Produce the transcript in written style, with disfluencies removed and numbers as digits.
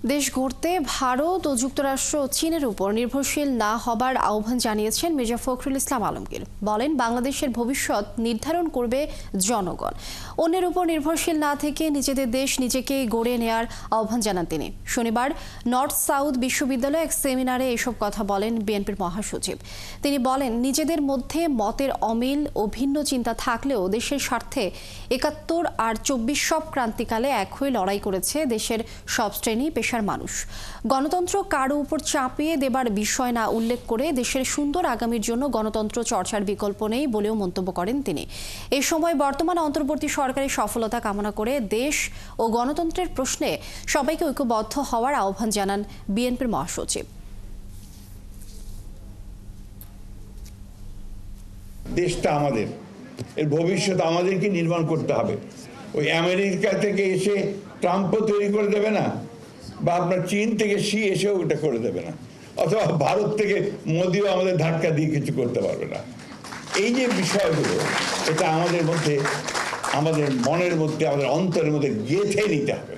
দেশ গড়তে ভারত ও যুক্তরাষ্ট্র চীনের উপর নির্ভরশীল না হবার আহ্বান জানিয়েছেন মির্জা ফখরুল ইসলাম আলমগীর। বলেন, বাংলাদেশের ভবিষ্যৎ নির্ধারণ করবে জনগণ। অন্যের উপর নির্ভরশীল না থেকে নিজেদের দেশ নিজেকেই গড়ে নেয়ার আহ্বান জানান তিনি। শনিবার নর্থ সাউথ বিশ্ববিদ্যালয়ে এক সেমিনারে এসব কথা বলেন বিএনপির মহাসচিব। তিনি বলেন, নিজেদের মধ্যে মতের অমিল ও ভিন্ন চিন্তা থাকলেও দেশের স্বার্থে ৭১ আর ২৪ সব ক্রান্তিকালে এক হয়ে লড়াই করেছে দেশের সব শ্রেণী পেশার মানুষ। গণতন্ত্র কারো উপর চাপিয়ে দেবার বিষয় না উল্লেখ করে দেশের সুন্দর আগামীর জন্য গণতন্ত্র চর্চার বিকল্প নেই বলেও মন্তব্য করেন তিনি। এ সময় বর্তমান অন্তর্বর্তী সরকারের সফলতা কামনা করে দেশ ও গণতন্ত্রের প্রশ্নে সবাইকে ঐক্যবদ্ধ হওয়ার আহ্বান জানান বিএনপির মহাসচিব। দেশটা আমাদের, এর ভবিষ্যৎ আমাদেরকে নির্মাণ করতে হবে। ওই আমেরিকা থেকে এসে ট্রাম্পও তৈরি করে দেবে না, বা আপনার চীন থেকে শি এসেও ওটা করে দেবে না, অথবা ভারত থেকে মোদিও আমাদের ধাক্কা দিয়ে কিছু করতে পারবে না। এই যে বিষয়গুলো, এটা আমাদের মধ্যে, আমাদের মনের মধ্যে, আমাদের অন্তরের মধ্যে গেঁথে নিতে হবে।